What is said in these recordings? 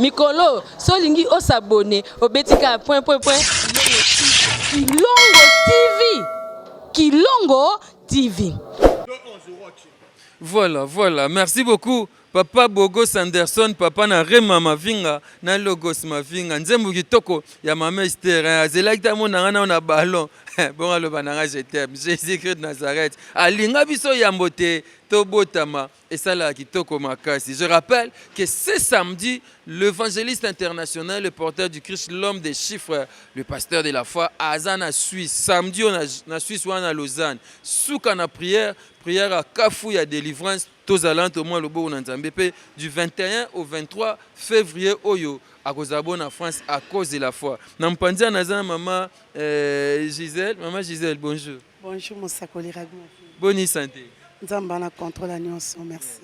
Mikolo, solingi o s'abonner, au betika point. Kilongo TV. Kilongo TV. Voilà. Merci beaucoup. Papa Bogos Anderson, papa na Rema Mavinga, na Logos Mavinga. Nzembu kitoko ya mama Esther. Azelaki ta mona na na ballon. Bon alo bananga je t'aime. Jésus-Christ de Nazareth. Alinga biso yambote tobotama et ça là kitoko makasi. Je rappelle que ce samedi, l'évangéliste international, le porteur du Christ, l'homme des chiffres, le pasteur de la foi, Azana Suisse. Samedi on a Suisse ou à Lausanne. Souka na prière à Kafou, il y a délivrance. Tozalant au moins le beau du 21 au 23 février Oyo à Kozabon en France à cause de la foi. Nampandia Nazan maman Gisèle, bonjour. Bonjour mon sakoli Ragou. Bonne santé. Nzambana contrôle la nuance, merci.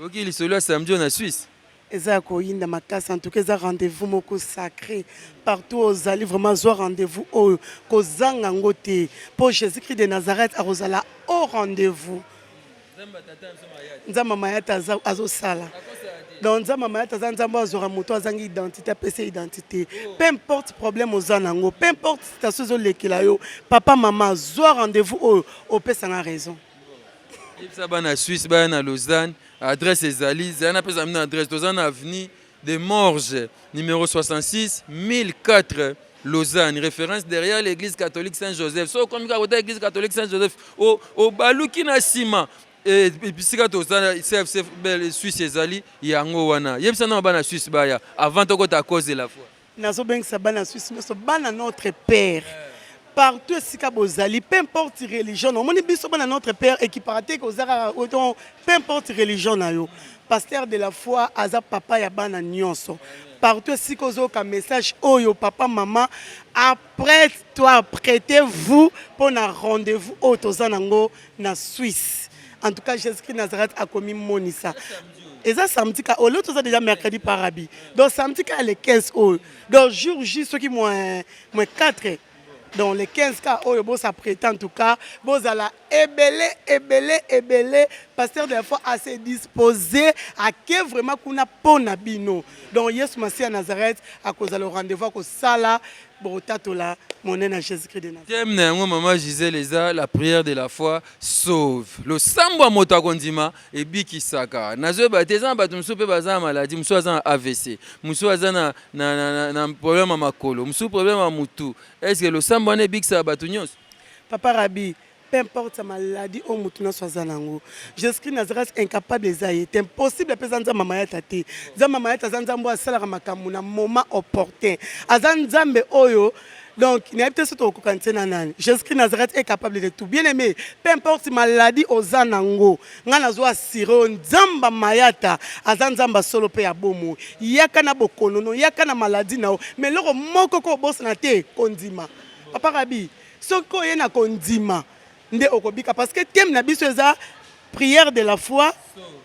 OK, il est là samedi en Suisse. Eza koyinda makasi en tout cas eza rendez-vous moko sacré partout aux alliés vraiment zo rendez-vous au kozanga ngote pour Jésus-Christ de Nazareth à Rosala au rendez-vous. Nzamba mayata azo sala. Donc nzamba mayata nzamba azora moto azangi identité PC identité. Peu importe problème aux anango, peu importe situation zo lekela yo, papa maman zo rendez-vous au pesa na raison. Ça va na Suisse, ba na Lausanne, adresse Ezali, zana pesa na adresse Lausanne avenue de Morges, numéro 66 1004 Lausanne, référence derrière l'église catholique Saint-Joseph. So comme ka l'église catholique Saint-Joseph au baluki na sima. Et puis si tu es Suisse ezali yango wana yebisa na bana Suisse baya avant to kota cause de la foi nazo bengisa bana Suisse so bana notre père partout sika bozali peu importe religion on moni biso bana notre père et qui partait ko zara peu importe religion na yo pasteur de la foi aza papa ya bana nyonso partout sika ozoka message oyo papa maman après toi prêtez-vous pour un rendez-vous au tozanango na Suisse. En tout cas, Jésus-Christ Nazareth a commis Monissa. Et ça, samedi, l'autre, ça déjà mercredi par Arabi. Donc, samedi, les 15 heures. Donc, jour J, ceux qui moins 4. Donc, les 15 cas, bon, ça prétend en tout cas. Bon, ça l'a ébélé. Pasteur de la foi a se disposé à que vraiment qu'on a pas nabino. Donc, Yesu Massi à Nazareth, à cause de le rendez-vous, à cause de ça là. Bon, la monnaie à Jésus-Christ de Nazareth. Maman Gisèle Leza, la prière de la foi sauve. Le sambo moto kondima et biki saka. Nazo batezan batum soupe bazan maladie, muso azan AVC, muso azan na problème à makolo, muso problème à mutu. Est-ce que le sambo ne biki sa batunios? Papa Rabi, peu importe sa maladie, au mutuna swazanango. Jésus-Christ Nazareth incapable de zaïe. C'est impossible de présenter maman ya tate. Maman ya tazanzambo asala makamuna moment opportun. Azanzambe oyo. Donc, il n'y a peut-être au Kokantenanan. Jésus-Christ Nazareth est capable de tout. Bien aimé, peu importe maladie aux anango. Ngana zo asiro nzamba mayata azanzamba solo pe abomo. Yakana bokonono, yakana maladie nao. Mais loko moko ko boss na te kondima. Papa Rabi, soko yena kondima. Nde okobika parce que thème na biso eza prière de la foi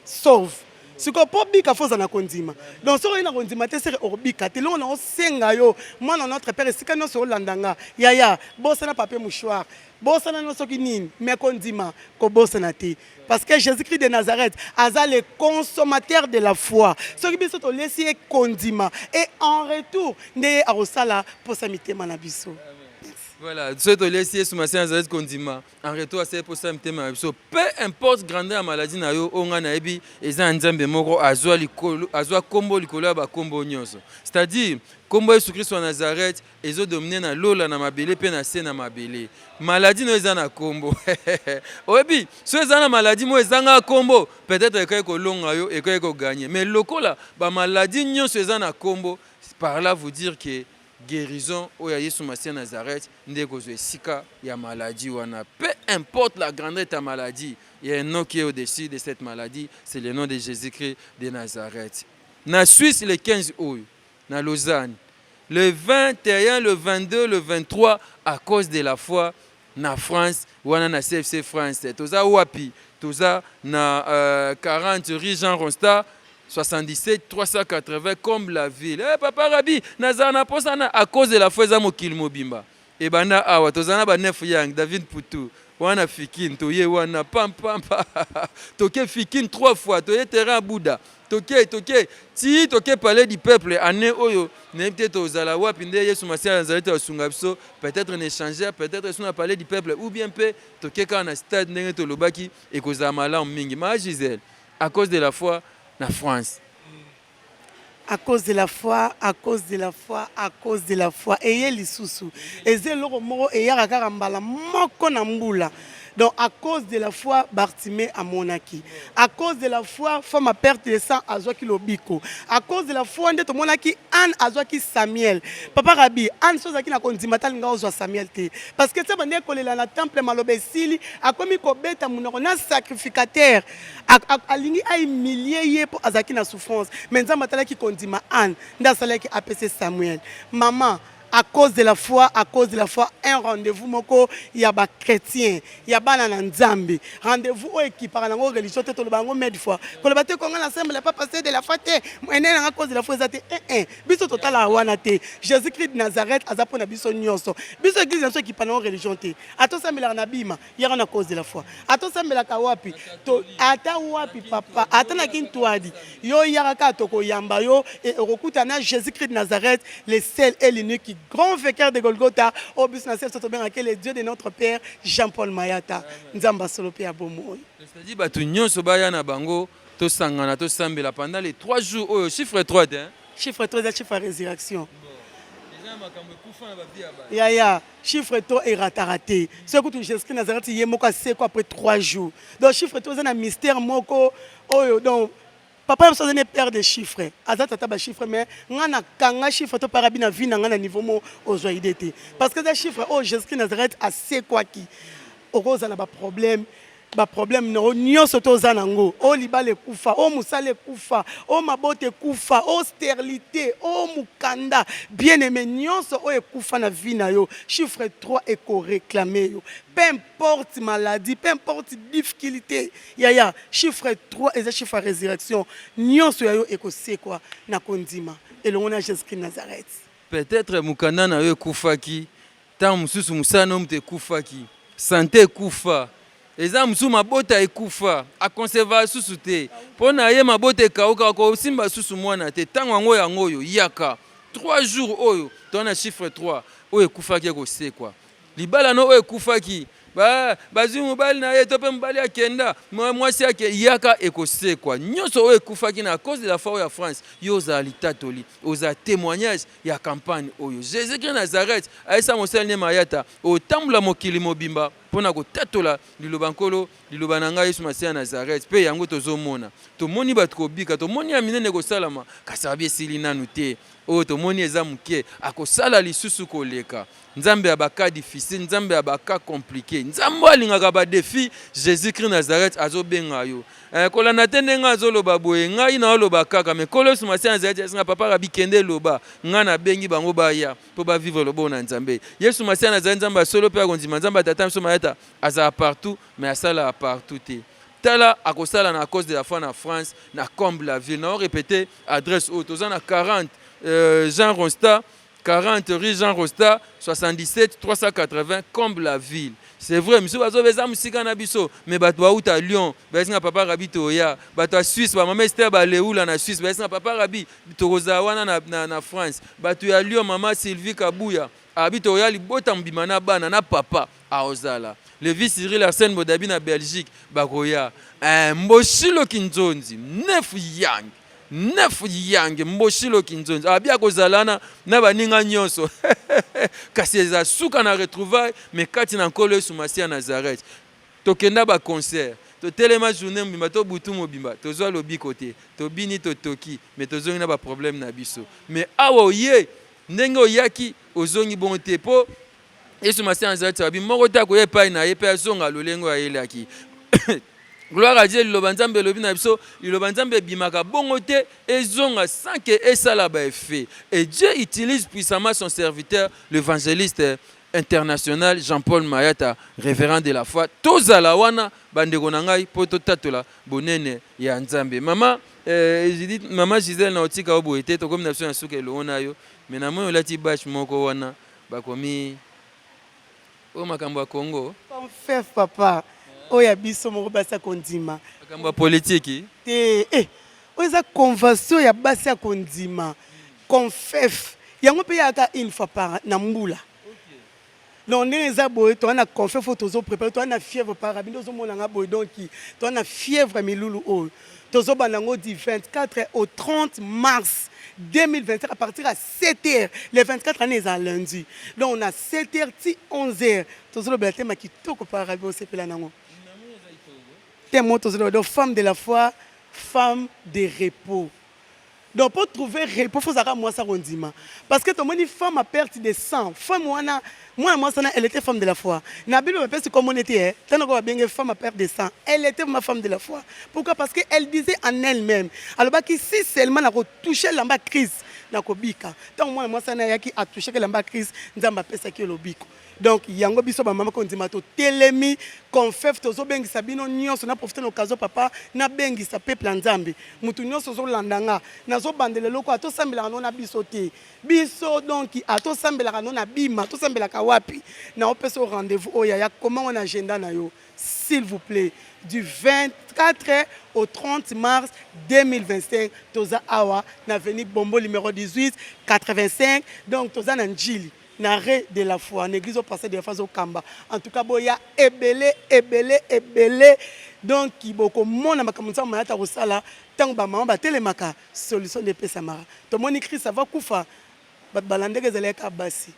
sauve. Si ko pobika foza na kondima. Donc so yena kondima te sere okobika te longo na osenga yo moi na notre père sika no so landanga yaya bossa na papier mouchoir bossa na no soki nini mais kondima ko bossa na te parce que Jésus-Christ de Nazareth aza le consommateur de la foi. Soki biso to laisser kondima et en retour nde arosala pour sa mitema na biso. Voilà, ce que les sous ma séance condiment en retour à ces pour ça peu importe grandeur à maladie na yo onga na ebi eza nzambe moko azwa likolo azwa kombo likolo ba kombo nyonso. C'est-à-dire kombo Yesu Christ wa Nazareth ezo dominer na lola na mabele pe na se na mabele. Maladie no eza na kombo. Obi, so eza na maladie mo eza na kombo, peut-être que ko longa yo et ko gagner. Mais lokola ba maladie nyonso eza na kombo, par là vous dire que guérison au Yesu Massi Nazareth ndeko zo sika ya maladie wana peu importe la grandeur de ta maladie il y a un nom qui est au-dessus de cette maladie c'est le nom de Jésus-Christ de Nazareth. Na Suisse le 15 août na Lausanne le 21 le 22 le 23 à cause de la foi na France wana na CFC France toza wapi toza na 40 rue Jean Rosta 77 380 comme la ville. Eh papa Rabi, nazana posana à cause de la foi za mokil mobimba. Et bana awa tozana ba neuf yang David Poutou. wana fikin toye wana pam pam toke fikin 3 fois toye terrain Bouddha toke ti toke parler du peuple année oyo n'était tozala wapi nde Yesu Masiya nazaleta osunga biso peut-être un échangeur peut-être on a parlé du peuple ou bien pe toke ka na stade ndenge tolobaki ekozala malamu mingi ma Gisèle à cause de la foi na France. À cause de la foi, à cause de la foi, à cause de la foi. Ayez les sous-sous. Et c'est le mot et yarakambala moko na mbula. Donc à cause de la foi, Bartimée à Monaki. À cause de la foi, femme a perte de sang à Zoaki Lobiko. À cause de la foi, on est Monaki Anne à Zoaki Samuel. Papa Rabi, Anne Sozaki na kondimatal nga ozwa Samuel te. Parce que ça va dire que le temple malobesili a commis kobeta munona sacrificateur. A lingi a humilié pour Azaki na souffrance. Mais nza matala ki kondima Anne, nda salaki apese Samuel. Maman, à cause de la foi, un rendez-vous moko yaba chrétien, yaba na nzambe. Rendez-vous au équipe par la religion te le bango med foi. Quand le bateau qu'on ensemble n'a pas passé de la foi te, à cause de la foi zate biso total a wana te. Jésus-Christ de Nazareth azapona biso nyonso. Biso église nso qui parle religion te. Ato sambela na bima, yara na cause de la foi. Ato sambela ka wapi? To ata wapi papa? Ata na kintuadi. Yo yara ka toko yamba yo et rokuta na Jésus-Christ de Nazareth, le seul et l'unique grand vainqueur de Golgotha, au but de le Dieu de notre Père, Jean-Paul Mayata. Nzamba Solope Abomo. C'est-à-dire que tout le monde se na bango, to sangana, to sambela pendant les 3 jours, chiffre 3, hein? Chiffre 3, c'est chiffre résurrection. Ya, chiffre 3 est raté. Ce que tu Jésus Nazareth, il y a c'est quoi après 3 jours. Donc chiffre 3, c'est un mystère moko. Donc papa a besoin de perdre des chiffres. Azata taba chiffre mais ngana kanga chiffre to parabina vie ngana niveau mo ozoidete. Parce que des chiffres oh Jésus Nazareth a c'est quoi qui okoza na ba problème no nyonso to zanango o libale kufa o musale kufa o mabote kufa o stérilité o mukanda bien-aimé nyonso o ekufa na vie na yo chiffre 3 est réclamé yo peu importe maladie peu importe difficulté ya chiffre 3 et chiffre résurrection nyonso yo ekosekwa na kondima elongona Jésus Nazareth peut-être mukanda na yo ekufaki tant mususu musana mte kufaki santé kufa eza musu mabota ekufa akonserva susu te pona ye mabota ekauka ko simba susu mwana te tango yango oyo yaka 3 jours oyo tona chiffre 3 oyo ekufaki ekosekwa libala no oyo ekufaki bazwi mobali na ye to pe mobali akenda mwasi yake yaka ekosekwa nyonso oyo ekufaki na cause de la foi ya France yo ozala litatoli oza témoignage ya campagne oyo Jésus-Christ Nazareth aisa mosali ne mayata otambola mokili mobimba mpona kotatola liloba nkolo liloba na ngai Yesu Masiya Nazareth mpe yango tozomona tomoni bato kobika tomoni ya minene kosalama kasi abi esili nanu te oyo tomoni eza moke akosala lisusu koleka nzambe ya baka difficile nzambe ya baka compliqué nzambe alingaka badefi Jésus-Christ Nazareth azobenga yo kolanda te ndenge azoloba boye ngai na oloba kaka me kolo Yesu Masiya Nazareth asinga papa rabi kende loba ngai nabengi bango baya mpo bavivre lobo na nzambe Yesu Masiya Nazareth nzambe asolo mpe akondima nzambe atata biso mayata azala partout mais asala partout te tala akosala na cause de la foi na France na comble la ville na répéter adresse haute toza na 40 Jean Rosta 40 rue Jean Rosta 77 380 comble la ville. C'est vrai, monsieur bazo beza musika na biso, mais bato bauta Lyon, bazinga papa rabi toya, bato a Suisse, ba mama Esther ba leula na Suisse, bazinga papa rabi tokoza wana na France, bato ya Lyon mama Sylvie Kabuya, abi toya libota mbima na bana na papa a Ozala. Le vice Cyril Arsène Bodabi na Belgique, bakoya, mboshilo kinzonzi, 9 yang mboshilo kinzonzi abia kozalana na baninga nyonso kasi eza suka na retrouvaille mais kati na nkolo Yesu Masiya Nazareth tokenda ba concert to telema journée mbimba to butu mobimba tozwa lobiko te tobini totoki mais tozongi na ba problème na biso mais awa oye ndenge oyaki ozongi bon te po Yesu Masiya Nazareth abi moko ta ko yepa na yepa zonga lolengo ayelaki gloire à Dieu, le banzambe lobi na biso, le banzambe bimaka bongote et zonga sans que ça là-bas fait. Et Dieu utilise puissamment son serviteur, l'évangéliste international Jean-Paul Mayata, révérend de la foi. Tozala wana bandeko na ngai poto tatola bonene ya nzambe. Maman maman Gisèle na otika oboete to comme na biso na suka elona yo, mais na mo lati bash moko wana bakomi o makambo ya Congo. confef papa oya biso moko basi akondima makambo politique te oyo eza convention ya basi akondima confef yango mpe yaka une fois par na mbula donc ndenge eza boye toza na confef oyo tozoprépare toza na fièvre para bino ozomonanga boye donc toza na fièvre ya milulu oyo tozobanda yango du 24 au 30 mars 2025 à partir à 7h. Les 24 années, c'est lundi. Donc on a 7h, 11h. Tout le monde a dit que c'est femme de la foi, femme de repos. Donc pour trouver repos, il faut savoir moi ça rondima. Parce que tout le monde dit femme a perdu de sang. Femme, moi, elle était femme de la foi. Nabil, c'est comme on était. Tant qu'on bien femme a perdu de sang. Elle était ma femme de la foi. Pourquoi? Parce qu'elle disait en elle-même. Alors si seulement elle a touché l'amba crise, nakobika. Tant moi ça n'a qui a touché l'amba crise, nzamba pesa ki lobiko. Donc yango biso ba mama kondima to telemi confef tozo bengi sabino nyonso na profiter l'occasion papa na bengi sa peuple nzambe. Mutu nyonso zo landanga nazo bandele loko ato sambela na biso te. Biso donc ato sambela na bima, to sambela ka wapi. Na opeso rendez-vous oya ya comment on agenda na yo s'il vous plaît du 24 au 30 mars 2025 toza awa na avenue Bombo numéro 18 85 donc toza na Njili. N'arrêt de la foi, en église au passé de la phase au Kamba. En tout cas, il y a ebelé. Donc, il y a beaucoup de monde qui a là. Tant que maman a télémaka, solution de Pessamara. Tout le monde écrit, ça va koufa. Bat balande que zalé kabasi.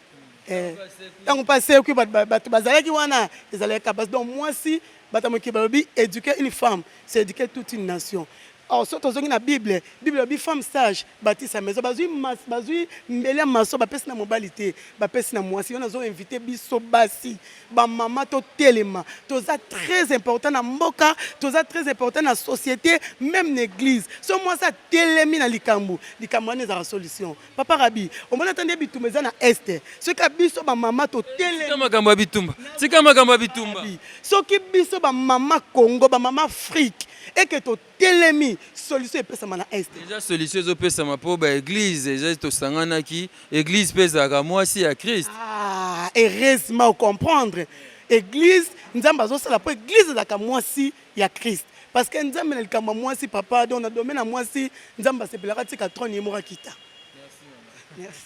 Tant qu'on passe au bat bazalé qui wana, zalé kabasi. Donc moi si, batamo ki babi éduquer une femme, c'est éduquer toute une nation. Alors, surtout dans la Bible, la femme sage, bâtit sa maison, bazui mbele maso, bapesi na mobilité, bapesi na moisi, on a invité biso basi, ba maman to telema, toza très important na mboka, toza très important na société, même l'église. So moi ça telemi na likambu ne za solution. Papa Rabi, on m'a entendu bitumeza na est. Ce ka biso ba maman to telemi. Tika makambo bitumba. Tika makambo bitumba. So ki biso ba maman Congo, ba maman Afrique. Et que to telemi solution et pesa mana est. Déjà solution zo pesa ma po ba église, déjà to sangana ki église pesa ka moi si à Christ. Ah, heureusement comprendre. Église, nzamba zo sala po église la ka moi si ya Christ. Parce que nzamba na kamba moi si papa donc na domaine na moi si nzamba se pelaka tika trône yemora kita. Merci.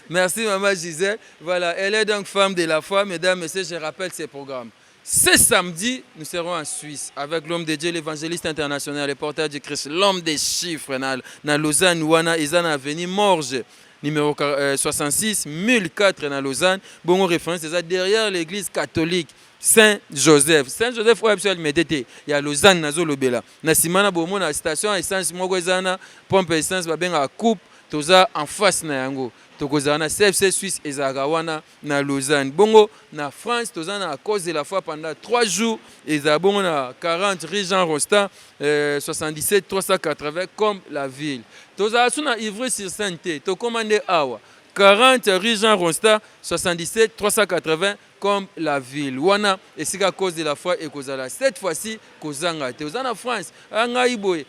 Merci maman Gisèle. Voilà, elle est donc femme de la foi, mesdames, messieurs, je rappelle ces programmes. Ce samedi, nous serons en Suisse avec l'homme de Dieu, l'évangéliste international, le porteur du Christ, l'homme des chiffres, na Lausanne, Wana, Izana Avenue, Morge, numéro 66, 1004 na Lausanne. Bon référence, c'est ça, derrière l'église catholique Saint-Joseph. Saint-Joseph, ouais, absolument, il y a Lausanne, Nazo Lobela. Na Simana, Bomo, na station essence, Mogozana, pompe essence, Babenga, coupe, toza en face na yango. Tokozana CFC Suisse ezagawana na Lausanne. Bongo na France tozana à cause de la foi pendant 3 jours ezabongo na 40 rue Jean Rostand 77 380 comme la ville. Tozana suna Ivry-sur-Seine to commandé awa 40 rue Jean Rostand 77 380 comme la ville. Wana et c'est à cause de la foi et kozala cette fois-ci kozanga te ozana France anga iboy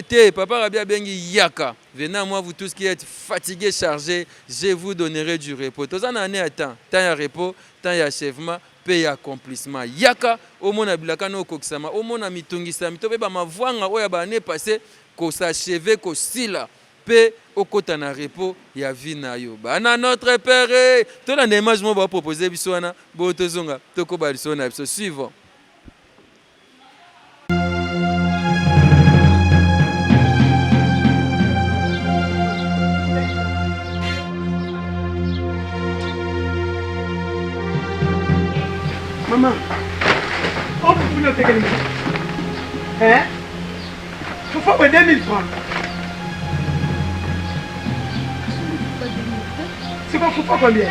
te papa rabia bengi yaka. Venez à moi vous tous qui êtes fatigués chargés, je vous donnerai du repos. Tozana ane atan, temps ya repos, temps ya achèvement, paye accomplissement. Yaka au mona bilaka no kokisama, au mona mitungisa mitobe ba mavwanga oya ba ane passé ko s'achever ko sila. Paix au côté na repos ya vie na yo bana notre père to na image mo ba proposer biso wana bo tozonga toko ba biso na biso suivant. Maman, oh vous ne faites que hein? Faut faire 2000 francs. C'est quoi, faut pas combien?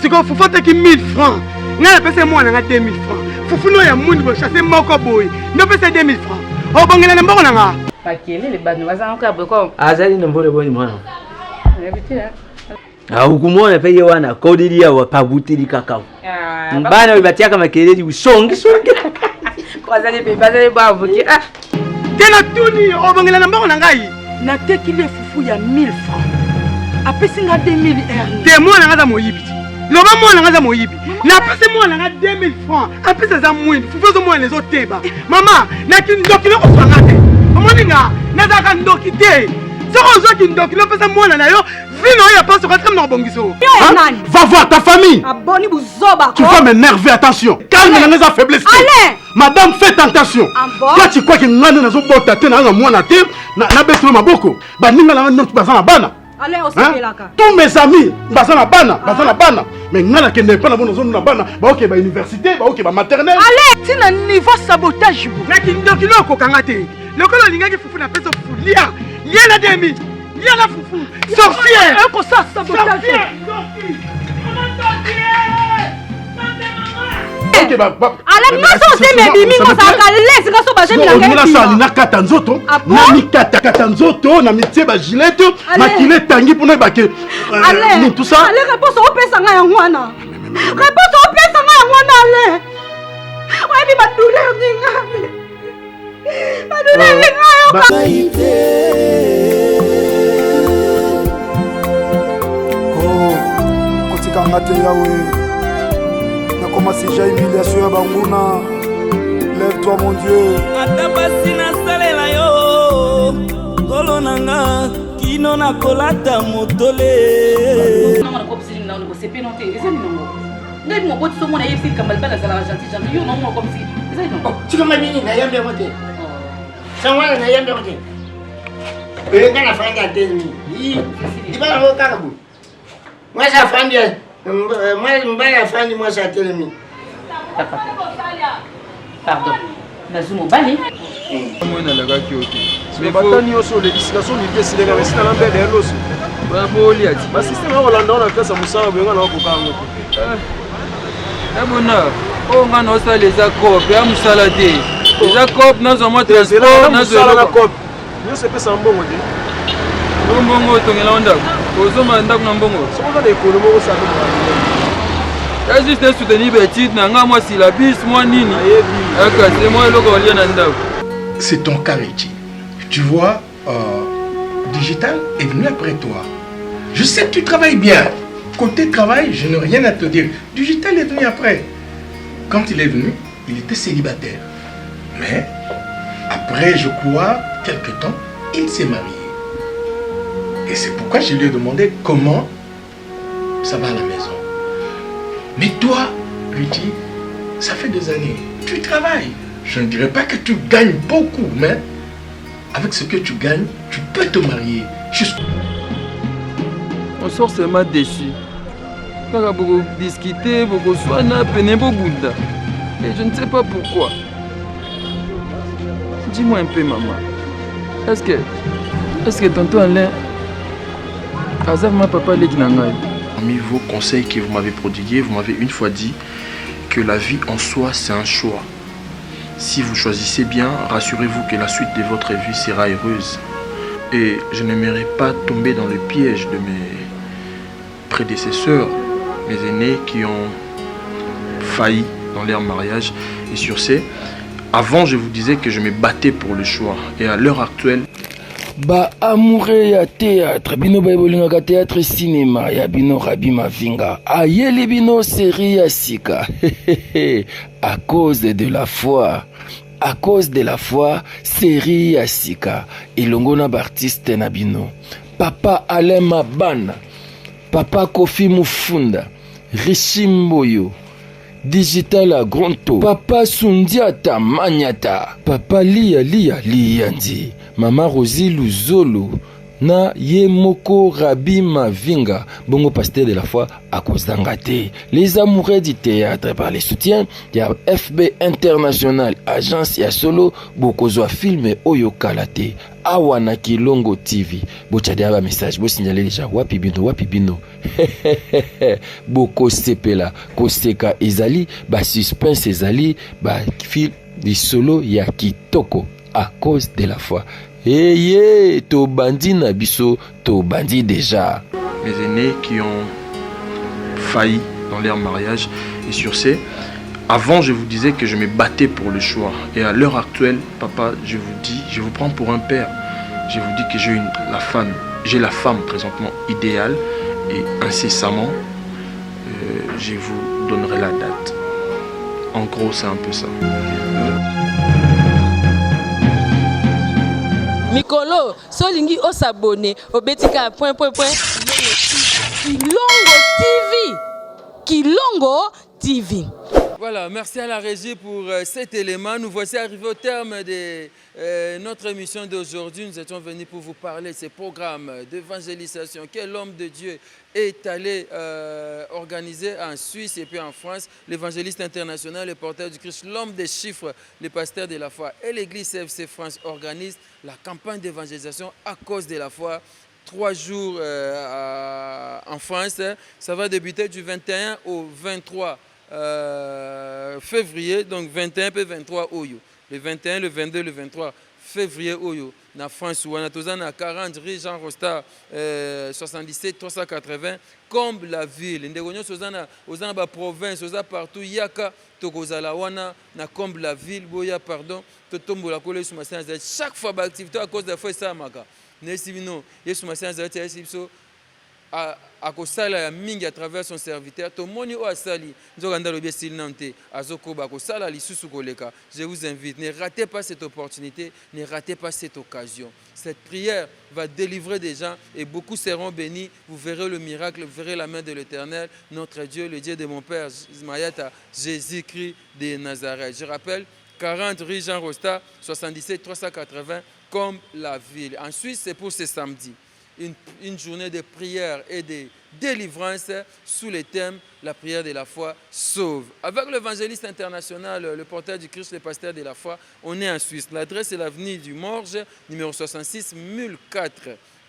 C'est quoi, faut faire 1000 francs. N'a pas moi, on a 2000 francs. Faut faire un monde pour chasser mon cowboy. N'a pas 2000 francs. Oh, bon, il a un bon là. Pas qu'il est les bandes, on va encore beaucoup. Ah, ça, il n'a pas de bon moi. Ah, vous comment on paye wana kodiria wa pabutiri kakao. Mbana wibatia kama kelele usongi. Kwa zali pe bazali ba vuki. Ah. Tena tuni obongela na mbona ngai. Na tekile fufu ya 1000 francs. Apesinga 2000 R. Te mwana ngaza moyibi. loba mwana nga za moyibi na pese mwana nga 2000 francs apesa za mwini fufuzo mwana lezo teba mama na kindoki loko fanga te omoni nga na za ka ndoki te soko zo kindoki lo pesa mwana na yo vino ya paso ka comme na bongiso va voir ta famille. Aboni buzoba. Tu vas m'énerver, attention. Calme na ngeza faiblesse. Allez. Madame, faites attention. Toi tu crois que ngana nazo bota te na mwana te na beto maboko. Ba ninga na ndoki bazana bana. Allez, on se là. Tous mes amis, bazana bana, mais ngana ke ne pas na bono zone na bana, ba OK ba université, ba OK ba maternelle. Allez, tu na niveau sabotage. Na kindoki loko kanga te. Lokolo lingaki fufu na pesa fufu lia. Lia la demi. Lia la fufu. Sorcier. Eko ça sabotage. OK ba. Allez, moi so te me bimi mo sa ka laisse ka so ba jemi la ngai. On a ça na kata nzoto. Na mi kata nzoto na mitie ba gilet, makile tangi pour na ba ke. Allez, tout ça. Allez, réponse au pesa nga ya ngwana. Réponse au pesa nga ya ngwana allez. Ouais, bi ma douleur ninga. Ma douleur ninga. Oh, kotika ngate yawe. Comment si j'ai humiliation à Bangouna. Lève-toi mon Dieu. Atabasi na salela yo. Kolonanga kino na kolata motole. Non, on a pas besoin de nous séparer non t'es. C'est non. Ngai mo boti so mo na yesi kambal bala zala gentil yo non mo comme si. C'est non. Tu comme mini na yambe moté. Ça moi na yambe moté. Kana fanya teni. Di bala ho karabu. Moi ça fanya. Moi mbaya fanya moi ça telemi. Pardon. Nazumo bali. Moi na laga kiote. Mais batani oso les destinations ni pièces les gars c'est dans l'ambert de l'os. Ba boli ati. Ba système on landa on a fait ça musala benga na kokango. Abona. Oh ngana osa les accords ya musala te. Les accords nazo mo transport nazo la cop. Yo c'est pas ça mbongo te. Mbongo tongela onda. Ozoma ndako na mbongo. Soko na économie au salon. C'est juste soutenir petit nanga moi syllabus moi nini. Aka c'est moi loko lia na ndako. C'est ton cas, Richie. Tu vois, Digital est venu après toi. Je sais que tu travailles bien. Côté travail, je n'ai rien à te dire. Digital est venu après. Quand il est venu, il était célibataire. Mais après, je crois, quelque temps, il s'est marié. Et c'est pourquoi je lui ai demandé comment ça va à la maison. Mais toi, Richie, ça fait des années. Tu travailles. Je ne dirais pas que tu gagnes beaucoup, mais avec ce que tu gagnes, tu peux te marier. On sort seulement déçu. Quand on a beaucoup discuté, beaucoup soigné, peine beaucoup bouddha. Et je ne sais pas pourquoi. Dis-moi un peu, maman. Est-ce que tonton Alain a vraiment papa les dinangai? Parmi vos conseils que vous m'avez prodigués, vous m'avez une fois dit que la vie en soi, c'est un choix. Si vous choisissez bien, rassurez-vous que la suite de votre vie sera heureuse. Et je n'aimerais pas tomber dans le piège de mes prédécesseurs, mes aînés qui ont failli dans leur mariage. Et sur ce, avant je vous disais que je me battais pour le choix. Et à l'heure actuelle, ba amoureux ya théâtre bino babolingaka théâtre cinéma ya bino Rabi Mavinga ayeli bino série ya sika à cause de la foi. À cause de la foi, série ya sika elongo na artiste na bino Papa Alain Mabana, Papa Kofi Mufunda, Rishi Mboyo, Digital à Gronto, Papa Sundiata Manyata, Papa Lia Ndi, Mama Rosie Luzolo, na Yemoko Rabi Mavinga, bongo pasteur de la foi à cause d'Angate. Les amoureux du théâtre par les soutiens, il y a FB International, agence ya solo, bokozwa film Oyo Kalate, Awana Kilongo TV. Bochade ba message, bo signaler déjà wapi bino. Boko sepela, koseka ezali, ba suspense ezali, ba film du solo ya kitoko à cause de la foi. Hey, to bandi na biso, to bandi déjà. Mes aînés qui ont failli dans leur mariage. Et sur ce, avant je vous disais que je me battais pour le choix. Et à l'heure actuelle, papa, je vous dis, je vous prends pour un père. Je vous dis que j'ai la femme présentement idéale. Et incessamment, je vous donnerai la date. En gros, c'est un peu ça. Mikolo, solingi o s'abonner au betika point. Kilongo TV. Voilà, merci à la régie pour cet élément. Nous voici arrivés au terme de notre émission d'aujourd'hui. Nous étions venus pour vous parler de ces programmes d'évangélisation que l'homme de Dieu est allé organiser en Suisse et puis en France. L'évangéliste international, le porteur du Christ, l'homme des chiffres, le pasteur de la foi et l'église CFC France organisent la campagne d'évangélisation à cause de la foi. 3 jours en France. Ça va débuter du 21 au 23 février, donc 21 et 23 Oyo. Le 21, le 22, le 23 février Oyo. Na France, où on a tous 40 rue Jean Rosta 77 380 comme la ville. Nous avons la province, partout, Yaka, Tokozala wana, na comme la ville, Boya, pardon, Totombo la Kole sous ma séance. Chaque fois, l'activité à cause de la foi, ça maka. Nesibino, Yesu Masian Zati Yesipso a kosala ya mingi à travers son serviteur. Tomoni o asali, nzokanda lobi silnante, azoko ba kosala lisusu koleka. Je vous invite, ne ratez pas cette opportunité, ne ratez pas cette occasion. Cette prière va délivrer des gens et beaucoup seront bénis. Vous verrez le miracle, vous verrez la main de l'Éternel, notre Dieu, le Dieu de mon Père, Mayata, Jésus-Christ de Nazareth. Je rappelle, 40 rue Jean Rosta, 77 380 comme la ville. En Suisse, c'est pour ce samedi. Une journée de prière et de délivrance sous le thème la prière de la foi sauve. Avec l'évangéliste international, le porteur du Christ, le pasteur de la foi, on est en Suisse. L'adresse est l'avenue du Morge, numéro 66 1004.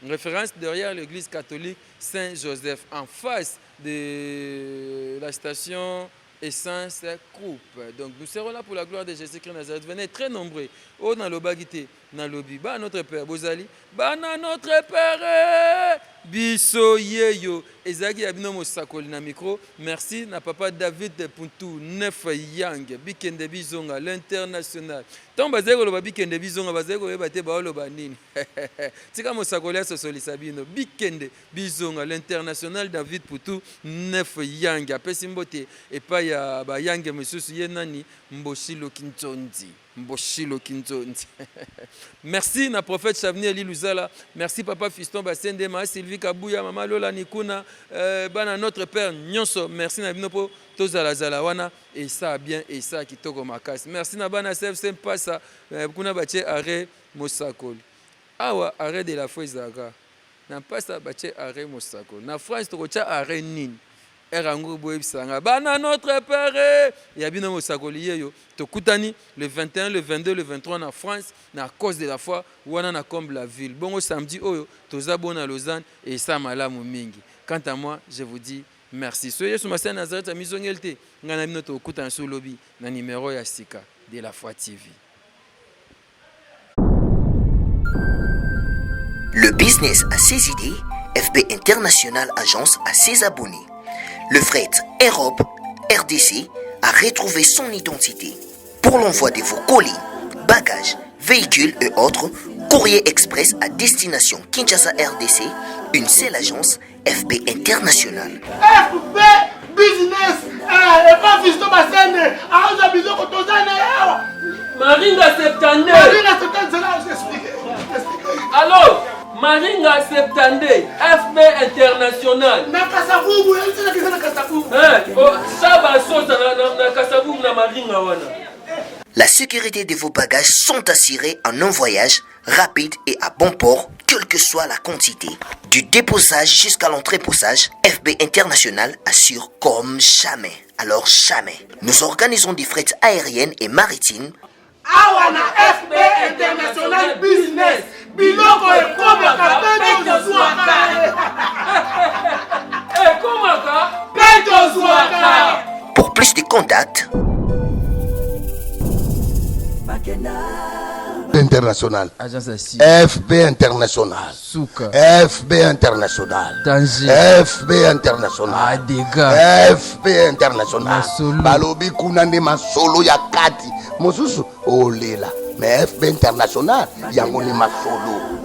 Une référence derrière l'église catholique Saint-Joseph, en face de la station Essence Groupe. Donc nous serons là pour la gloire de Jésus-Christ Nazareth. Venez très nombreux. Oh, dans le bagité, dans le lobby. Bah, notre Père, Bozali. Bah, notre Père. Biso yeyo. Ezagi abino mosakoli na micro. Merci na papa David Puntu, Neuf Yang, Bikende Bizonga, l'international. Tant bazego lo Bikende Bizonga, bazego ebate ba lo banini. Tika mosakoli a sosoli sabino. Bikende Bizonga, l'international David Puntu, Neuf Yang. Apesi mbote epa ya ba Yang mesusu ye nani Mboshilo Kintonzi. Mboshilo Kintonzi. Merci na prophète Chavni Ali Luzala. Merci papa Fiston Basende Ma Sylvie Kabouya, Mama Lola Nikuna, bana notre Père Nyonso. Merci na binopo tozala zala wana et ça bien et ça kitoko makasi. Merci na bana CFC Mpasa kuna bache arrêt Mosakol. Awa arrêt de la foi zaka. Na pasa bache arrêt Mosakol. Na France tokocha arrêt nini. Erango boebisanga bana notre Père ya bino Mosakoli yeyo tokutani le 21 le 22 le 23 na France na cause de la foi wana na comme la ville. Bongo samedi oyo toza bona Lausanne et ça malamu mingi. Quant à moi, je vous dis merci. Soyez sur ma scène Nazareth à Mizongelte. Ngana bino tokuta sur lobby na numéro ya Sika de la foi TV. Le business a ses idées, FB International Agence a ses abonnés. Le fret Europe, RDC, a retrouvé son identité. Pour l'envoi de vos colis, bagages, véhicules et autres, courrier express à destination Kinshasa RDC, une seule agence, FB International. FB Business, et pas Fiston Basende, Aouza Bizo Kotozane, Maringa 72. Maringa 72, c'est là où j'explique. Alors Maringa 72, FB International. Na Kasavubu, c'est la question de Kasavubu. Ça va sauter na Kasavubu na Maringa wana. La sécurité de vos bagages sont assurées en un voyage rapide et à bon port, quelle que soit la quantité. Du déposage jusqu'à l'entreposage, FB International assure comme jamais. Alors jamais. Nous organisons des frettes aériennes et maritimes. Awana FB International Business. Biloko et Komaka, Peto Zouaka. Et Komaka, Peto Zouaka. Pour plus de contacts, International. FB International. Souka. FB International. Danger. FB International. Dégâts. FB International. Balobi kunande masolo ya kati. Mosusu olela. Mais FB International yango ni masolo.